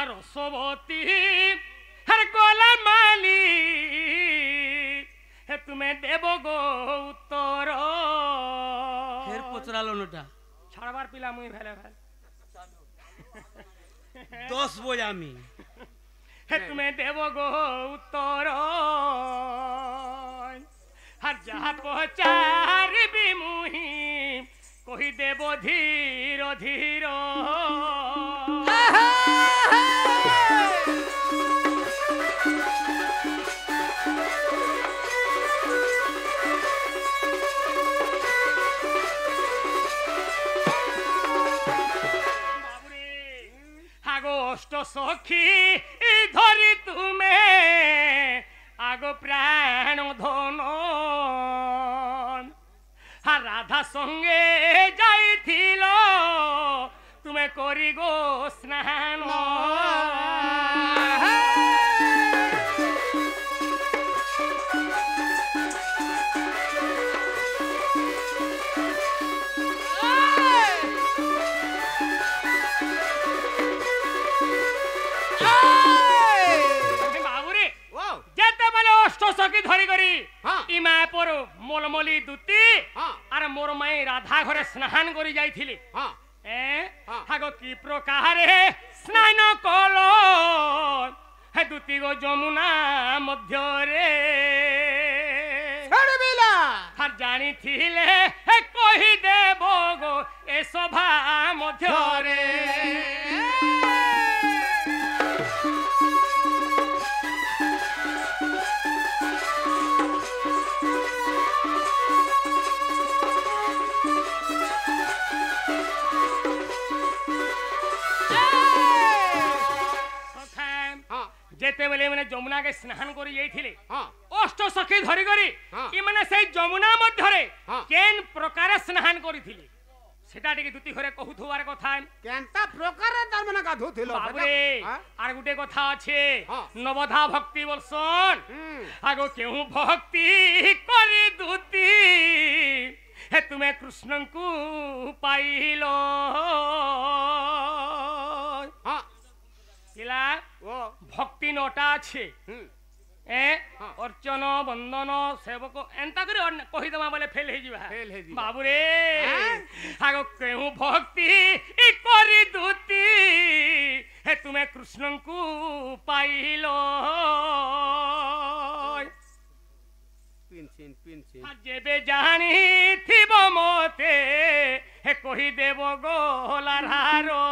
रसवती हर Cola माली हे तुम्हें देव गो उत्तर फिर पचरालो नटा छाड़बार पिला मुई भेले भेल 10 बोझ आमी हे तुम्हें देव गो उत्तर हर जहाँ पहुँचार भी मुही कही देव धीर धीर अष्ट सखी धरी तुम्हें आगो प्राण धन राधा संगे जाइथिल तुम्हें करी गो स्नान सखी धरी करी इमा पर मोलमली दूती अरे मोर माई राधा घरे स्नान करी जाइथिली हागो की प्रकार स्नान कलो हे दूती गो जमुना मध्य रे छड़बिला हर जानी थिले हे कहि देबो गो ए सभा मध्य रे जेते बेले माने जमुना के स्नान करी जाइथिले अष्ट सखी धरी करी इ माने सेई जमुना मध्य रे केन प्रकार स्नान करिथिले सेटा टिके दुती घरे कहूथुवार कथा केनता प्रकार तार माने गाधुथिलो बाबरे आर गुटे कथा আছে नवधा भक्ति वर्षन आगो केहू भक्ति करी दुती हे तुम्हें कृष्ण को पाइलो किला भक्ति नटा আছে अर्चन बंदन सेवक एंता करे कहि दमा बोले फेल हे जिबा बाबू रे आगो केहू भक्ति इ करी दूती हे तुम्हें कृष्ण को पाइलो पिनचिन जेबे जानी थिबो मोते हे कहि देबो गोलारारो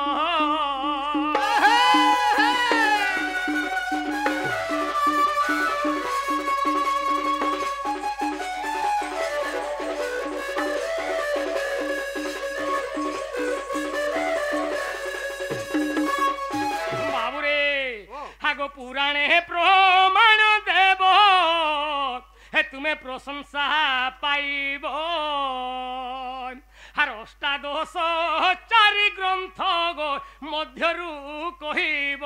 हागो पुराणे प्रमाण देव हे तुम्हें प्रशंसा पाइब हर अष्टादश चारि ग्रंथ गो मध्यरु कहिब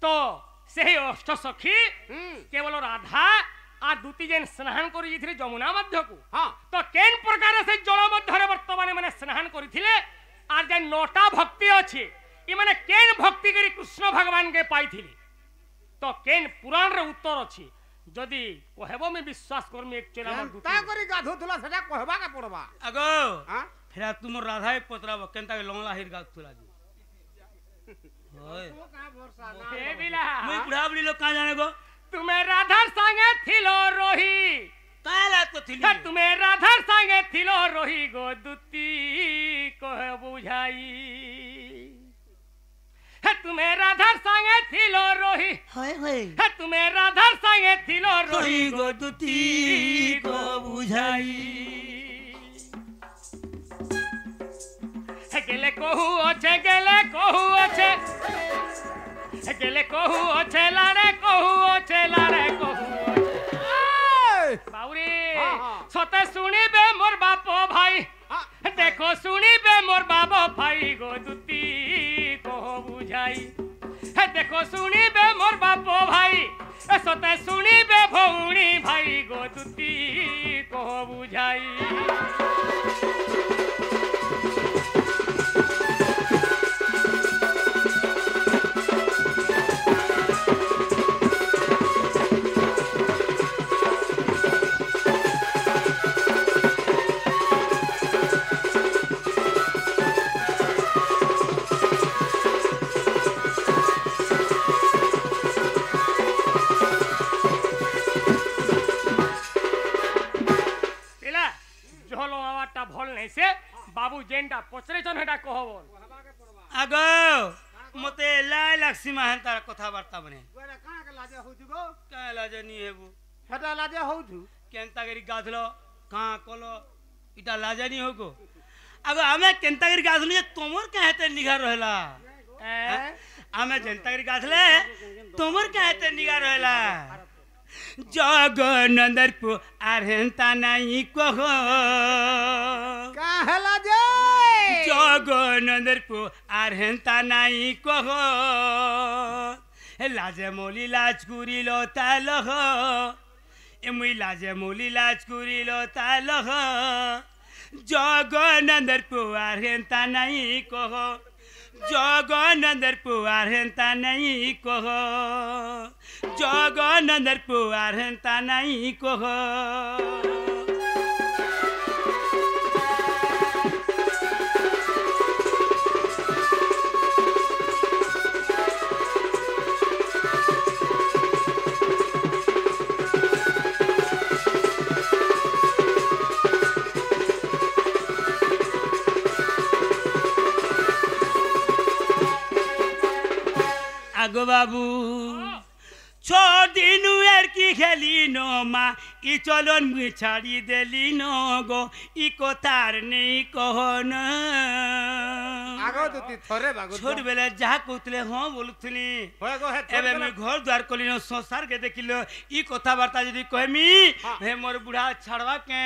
तो से अष्ट सखी केवल राधा आ दूती जेन स्नान करी जिथिले जमुना मध्य को तो केन प्रकार से जल मध्य रे वर्तमान माने स्नान करिथिले आ जे नोटा भक्ति अछि इ माने केन भक्ति करी कृष्ण भगवान के पाइथिले तो केन पुराण रे उत्तर अछि जदी कहबो में विश्वास करमी एक चेला दूती ता करी गाधुथुला सेटा कहबा का पड़बा अगो फेरा तुम राधा एक पतराबो केनता के लंगला हिर गाथुला जी ओए हे बिला मुई बुढ़ा बुढ़ी लोग कहां जाने गो तुम्हें राधा संगे थिलो रोही ताला तो थिली तुम्हें राधा संगे थिलो रोही गो दूती कह बुझाई है तुम्हें राधा संगे थिलो रोही हाय हाय है तुम्हें राधा संगे थिलो रोही गो दूती को बुझाई गेले कहू अच्छे गेले कहू अच्छे लारे कहू बाउरी सते सुनिबे मोर बाप भाई देखो सुनिबे मोर बाप भाई गो दूती को बुझ বুঝাই হে দেখো শুনিবে মোর বাপ ভাই সতে শুনিবে ভৌণী ভাই গো দুতি কহ বুঝাই बाबू जेनटा पचरेछन हेटा कहबन आगो मते लाई लागसी माहन तार कथा वार्ता बने ओरे काना के लाजे होजु गो का लाजे नी हेबु हेटा लाजे होजु केंतागिरी गाधलो का कलो इटा लाजे नी होगो आगो हमें केंतागिरी गाधलो तोमर का हेते निगार रहला हमें जेंतागिरी गाधले तोमर का हेते निगार रहला जगनंदरपु आरहंता नहीं कहो काहला जे जगनंदरपु आरहंता नहीं कहो लाजे मोली लाज कुरिलो तालह एमुई लाजे मोली लाज कुरिलो तालह जगनंदरपु आरहंता नहीं कहो जगनंदरपु आरहंता नहीं कहो जगनंदरपु आरहंता नहीं कहो आगो बाबू छोड़ दिनु यार की खेली नो माँ ई चलन मुझे छाड़ी देली नो गो ई को तार नहीं कहो न आगो दुती थोरे बागो छोड़ बेले जहाँ कुतले हाँ बोलुथली होय गो हे एबे मैं घर द्वार कोली नो संसार के देखिलो ई कथा वार्ता यदि कहमी हे मोर बुढ़ा छाड़वा के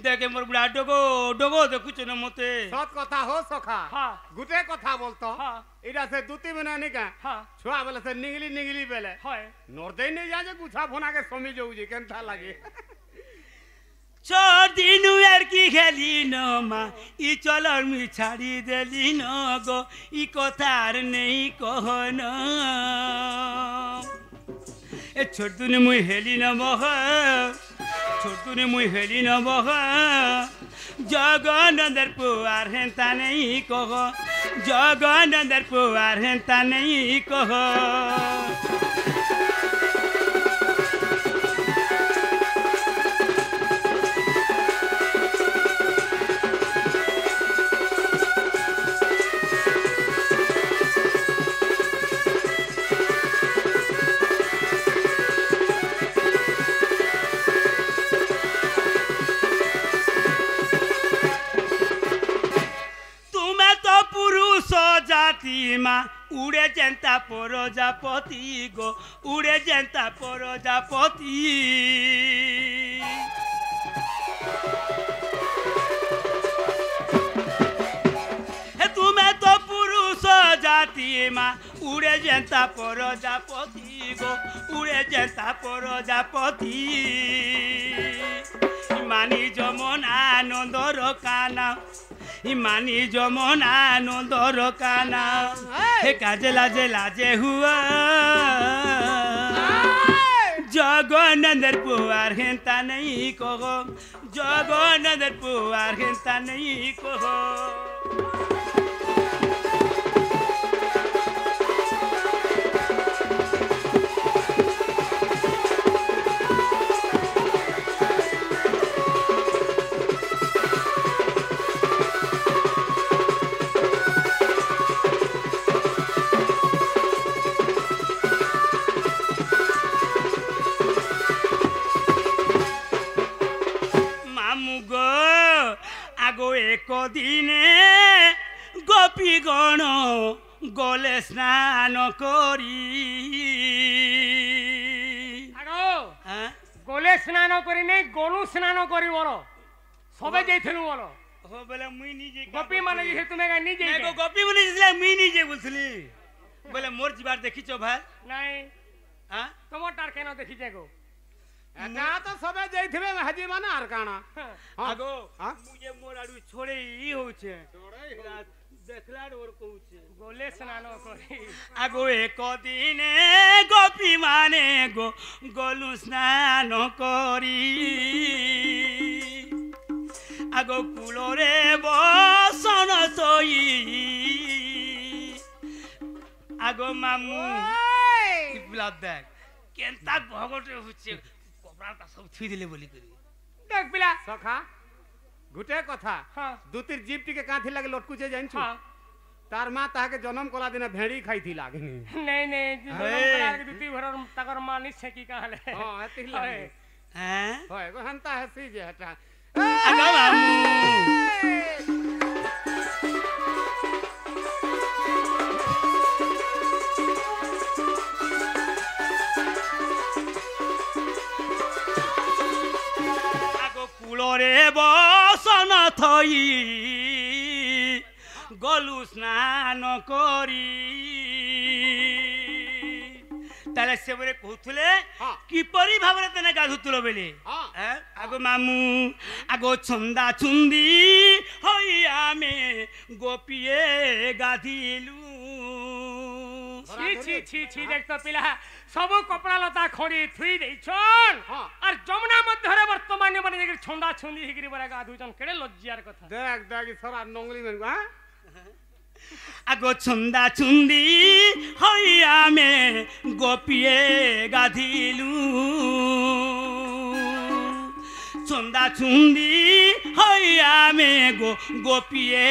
देखे मोर बुढ़ा डोगो डोगो देखुछ न मते सत कथा हो सखा हां गुटे कथा बोलतो हां इडा से दुती बना निका हां छुआ बेले से निगली निगली बेले होय नोरदे नहीं जाजे गुछा फोना के समी जाऊजी केनथा लागे छोड़ दिनु यार की खेली नो माँ ई चलन मुझे छाड़ी देली नो गो ई कथार नहीं कहो न ए छोटुने मुई हेली न बह छोटुने मुई हेली न बह जगनंदरपु आरहंता नहीं कहो जगनंदरपु आरहंता नहीं कहो जातिमा उड़े जनता प्रजापति गो उड़े जनता प्रजापति तुम्हें तो पुरुष जातिमा उड़े जनता प्रजापति गो उड़े जनता प्रजापति मानी जमन आनंदर काना इमानी जमना नंदर काना हे काजे लाजे लाजे हुआ जगनंदरपु आरहंता नहीं कहो जगनंदरपु आरहंता नहीं कहो एक दिने गोपी गण गले स्नान करी गले स्नान करी नहीं गलु स्नान करी बोलो सबे जाइथिलु बोलो हो बेले मुई निजे गोपी माने जे तुम्हें का निजे गोपी माने जे मुई निजे बोलथली बोले मोर जीवार देखिছো भाई নাই हां তোমারটার কেন দেখি যাগো এটা তো সবে যাইথিবে হাজি মানে আর কানা আগো হ্যাঁ? মুয়ে মোর আড়ু ছড়ে ই হচ্ছে দেখলার ওর কହୁছে গোলে স্নান করি আগো এক দিনে গোপী মানে গো গলু স্নান করি আগো কুলরে বসন সই আগো মামু কি ব্লাড দেখ কেনতা ভগটে হচ্ছে কপড়াটা সব ছুই দিলে বলি করি দেখ পিলা সখা গুটে কথা হ্যাঁ দুতির জিপ টিকে কাঁথি লাগে লটকুছে জানছু হ্যাঁ তার মা তাহাকে জন্ম কলা দিনে ভেড়ি খাইথি লাগনি নেই নেই হ্যাঁ। দুটি ঘরর তাকর মানি ছেকি কাহলে হ্যাঁ এতি লাগে হ্যাঁ হয় গো হান্তা হাসি যে হটা আগো মামু আগো কুলরে বসন থই গলু স্নান করি তাহলে সে বলে কହୁଥିଲେ হ্যাঁ। কিপরি ভাবে তেনে গাধুতুল বেলে হ্যাঁ। আগো মামু আগো ছন্দা ছুন্দি হই আমি গোপিয়ে গাধিলু ছি ছি ছি ছি দেখ তো পিলা সবু কপড়া লতা খড়ি থুই দেইছন হ্যাঁ। আর যমুনা মধ্যরে বর্তমানে মানে যে ছন্দা ছন্দি হিগিরি বলা গাধুছন কেড়ে লজ্জার কথা দেখ দেখ সরা নংলি মেন হ্যাঁ আগো ছন্দা ছুন্দি হই আমি গোপিয়ে গাধিলু ছন্দা ছুন্দি হই আমি গোপিয়ে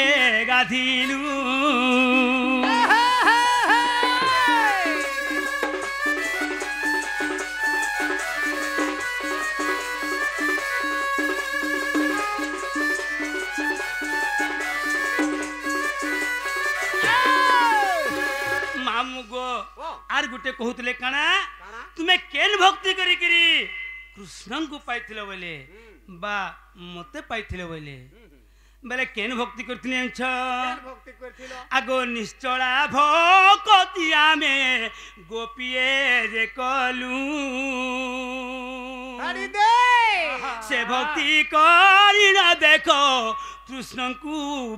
গাধিলু মামু গো ও। আর গুটে কହୁଥିଲେ কানা কাଣା? তুমি কেন ভক্তি করি করি কৃষ্ণଙ୍କୁ পাইছিল বলে বা মতে পাইছিল বলে বলে কেন ভক্তি করছিলে জানছ ভক্তি করছিল আগো নিশ্চলা ভকতি আমি গোপিয়ে যে কলু ছাড়ি দে সে ভক্তি করি না দেখো কৃষ্ণଙ୍କୁ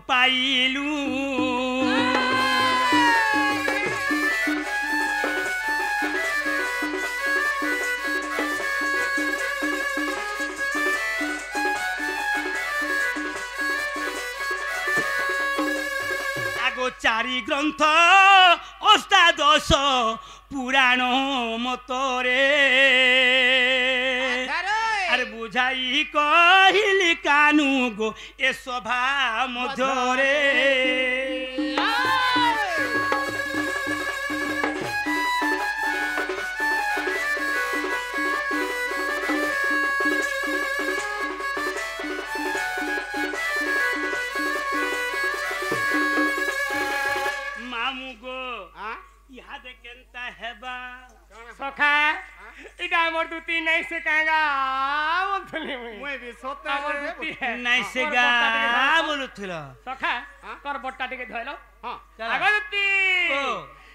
পাইলু আগো চারি গ্রন্থ অষ্টাদশ পুরাণ মতরে আরে বুঝাই কহিলি কানু গো এ সভা মধ্যরে মামু গো হ্যাঁ ইহাদে কেনতা হেবা সখা এটা আমার দুটি নাই সে কাঙ্গা বলছিলি মুই বি সতে আমার দুটি নাই সে গা বলুছিল সখা তোর বটটা টিকে ধইল হ্যাঁ আগো দুটি ও।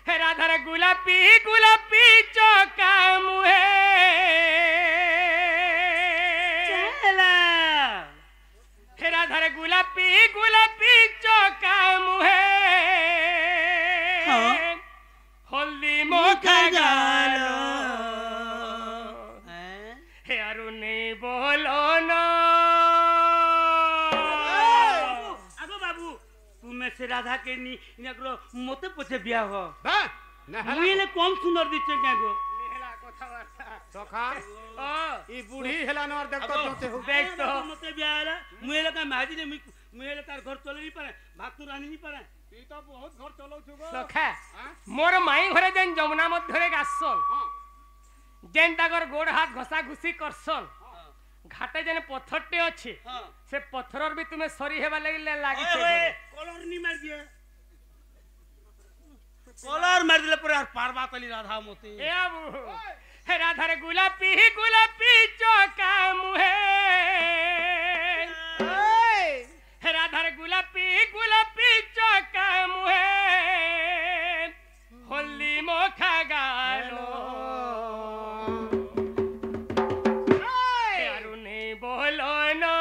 হে রাধার গোলাপি গোলাপি চকা মুহে হে রাধার গোলাপি গোলাপি চকা মুহে হ্যাঁ। হলদি মুখা গাল হ্যাঁ? হে আরুনি বলো না আগো বাবু তুমি সে রাধাকে নি ইনাগুলো মতে পছে বিয়া হ বা না মুই এলে কম সুন্দর দিচ্ছে কেন গো মেহলা কথাবার্তা সখা ও ই বুড়ি হেলানো আর দেখ তো জোতে হো দেখ তো মতে বিয়া হলা মুই এলে কা মাজি নে মুই এলে তার ঘর চলে নি পারে ভাত তো রানি নি পারে তুই তো বহুত ঘর চলাউছু গো সখা হ্যাঁ মোর মাই ঘরে যেন যমুনা মধ্যরে গাছন হ্যাঁ যেন তাগর গোড় হাত ঘষা ঘুষি করছন ঘাটে যেন পথরটে আছে হ্যাঁ সে পথরর বি তুমি সরি হেবা লাগিলে লাগিছে ওয়ে কলর নি মার দিয়ে কলর মার দিলে পরে আর পারবা কলি রাধা মতে এ আবু হে রাধার গোলাপি গোলাপি চকা মুহে হে রাধার গোলাপি গোলাপি চকা মুহে হল यारू नहीं बोलो ना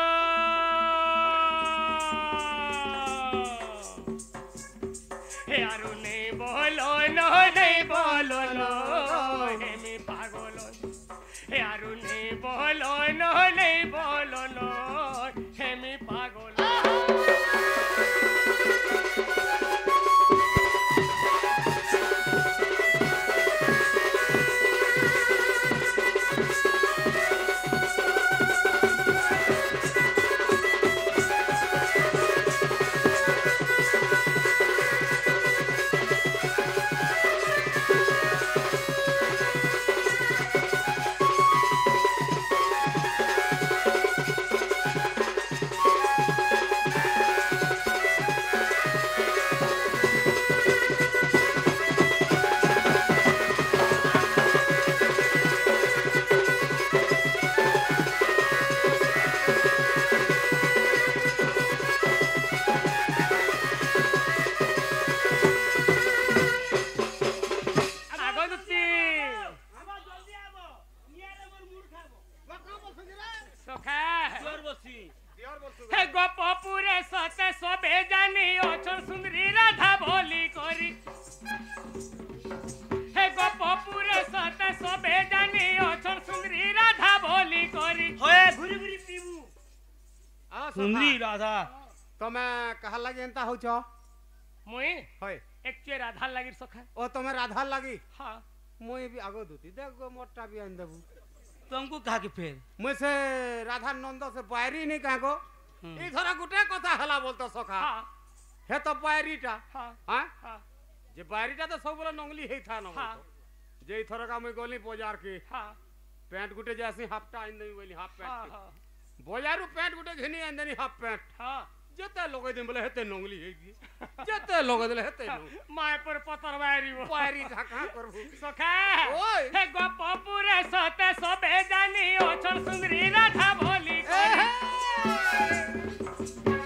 यारू नहीं बोलो नो नहीं बोलो नो हेमी पागलो यारू नहीं बोलो नो नहीं बोलो नो हेमी पागलो सुंदरी राधा तमे कहा लगे एंता हो छ मुई होय एक्चुअली राधा लागिर सखा ओ तमे राधा लगी हां मुई भी आगो दुती देखो मोटा भी आन देबू तुमको कहा कि फिर मुई से राधा नंद से बायरी नहीं कहा को ई थोड़ा गुटे कथा हला बोलतो सखा हां हे तो बायरीटा हां हां हां जे बायरीटा तो सब बोला नंगली हे था न हां जे थोड़ा का मुई गोली बाजार के हां पैंट गुटे जैसे हाफटा इन नहीं बोली हाफ हां पैंट हां बाजारू पैंट गुटे घिनी अंदनी हाफ पैंट हां जते लोग दिन बोले हेते नंगली हेगी जते लोग दिले हेते माय पर पतर बायरी वो बायरी ढका करबू सखा ओय हे गोपपुरे सते सबे जानी ओछन सुंदरी राधा बोली करी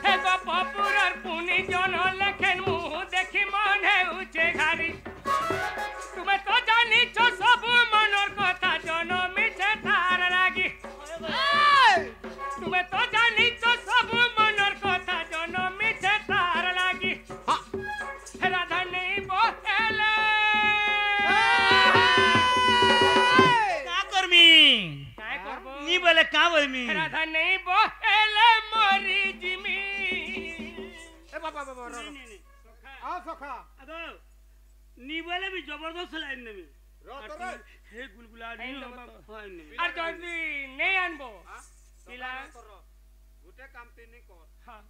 हे गोपपुरर पुनी जन लेखेन मुह देखि मने उचे घारी तुमे तो जानी छो सब मनर कथा जन मिठे तार लागी तुमे तो जानी छो सब मनर कथा जन मिठे तार लागी राधा नहीं बोले का करमी काय करबो नी बोले का बोलमी राधा नहीं बोले मोरी जिमी ए बाबा बाबा आ सखा अबो नी बोले भी जबरदस्त लाइन नेमी रो तो रे हे गुलगुला नी हां नेमी আর যদি নেই আনবো পিলা गुटे काम ते नहीं कर हां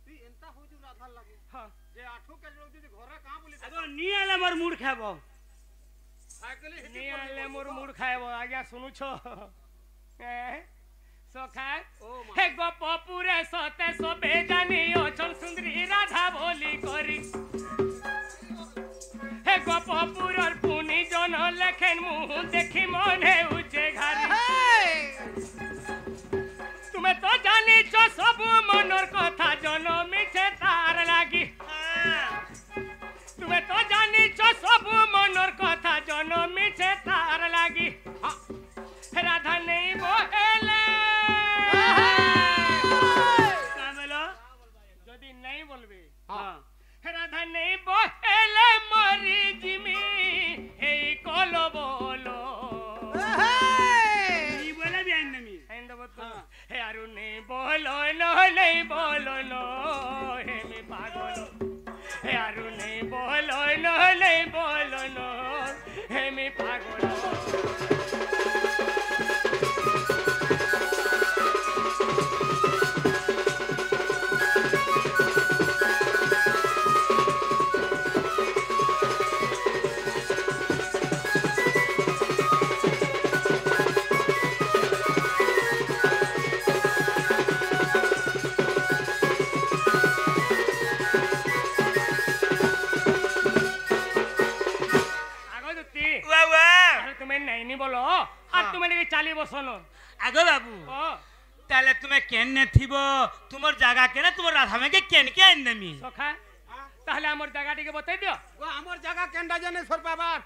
ती एंता हो जु राधा लगे हां जे आठो के लोग যদি ঘরে কাম বলি अबो नी आले मोर मूड खाबो साइकिल हिटी নেই আনলে মোর মুড খাইবো আজ্ঞা শুনুছো সখা হে গোপপুরে সতে সবে জানি অচল সুন্দরী রাধা বলি করি হে গোপপুরর পুনি জন লেখেন মুহ দেখি মনে উচে ঘারি তুমি তো জানিছ সবু মনর কথা জন মিছে তার লাগি তুমি তো জানিছ সবু মনর কথা জন মিছে তার লাগি রাধা নেই বলে কামেলো যদি নেই বলবে हां রাধা নেই বলে মরি জিমি এই কল বলো नी बोले भी आइन नेमी হে আরু নেই বলো নো নেই বলো নো হে মি পাগল হে আরু নেই বলো নো নেই বলো নো হে মি পাগল বলো আর তুমি নাকি চালি বসনো আগো বাবু ও তাহলে তুমি কেন থিব তোমার জায়গা কেন তোমার রাধা মেকে কেন কে আইন দেমি সখা ताहले हमर जगह टिके बतै दियो हमर जगह केंडा जने सोर पाबार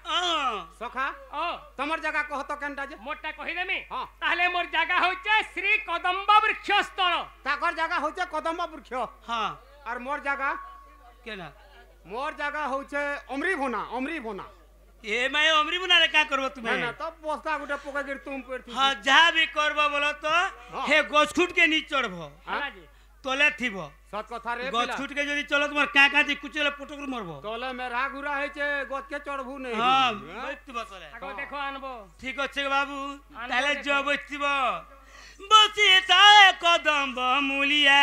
सखा ओ तमर जगह कह तो केंडा जे मोटा कहि देमी हां ताहले मोर जगह होचे श्री कदम्ब वृक्ष स्थल ताकर जगह होचे कदम्ब वृक्ष हां और मोर जगह केना मोर जगह होचे अमरी भोना ए मैं अमरी बना रे का करबो तुम्हें ना तब बस्ता गुटे पके गिर तुम पेरथि हां जहां भी करबो बोलो तो हे गोछखुट के नीचे चढ़बो हां जी तोले थिबो सत कथा रे गोछखुट के जदी चलो तुम्हार का दी कुचले पटक मरबो तोले मेरा गुरा हेचे गोछ के चढ़बू नहीं हां बैठबो तोले आगो देखो आनबो ठीक अछि बाबू ताले जो बैठबो बसी ताए कदम मूलिया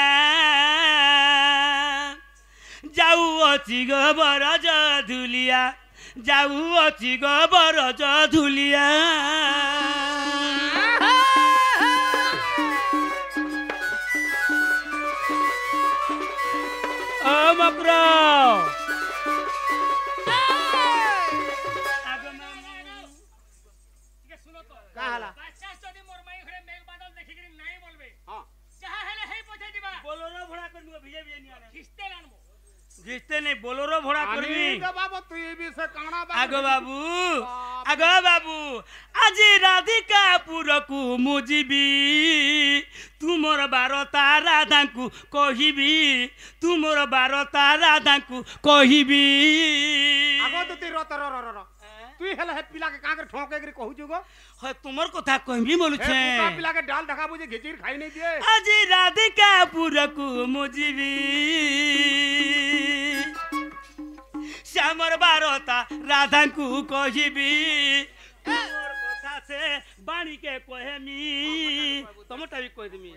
जाऊ अछि गोबर धुलिया जाऊ अछि गोबर धुलिया ओ मकरो ठीक है सुनो तो का हला बादशाह जदी मोर माई घरे मेघ बादल देखि गिरी नहीं बोलबे हां जहां हेले हे पहुंचाई दिबा बोलोरो भोड़ा करनु भिजे नहीं आने खिस्ते लानबो घिसते नहीं बोलोरो भोड़ा करबी बाबू तू ये भी से काना आगो बाबू आज राधिकापुरकू मुजिबी तुमर बारता राधाकू कहिबी तुमर बारता राधाकू कहिबी आगो तो ती रत र तू हेले हे पिला के कांकर ठोके गिरी कहू जुगो है तुमर कथा कहबी बोलु छे का पिला के डाल ढका बुझे घिचिर खाई नहीं दिए आज राधिकापुरकू मुजिबी श्यामर बारता राधाकू कहिबी तोर कथा से बाणी के कहेमी तमटा भी कह देमी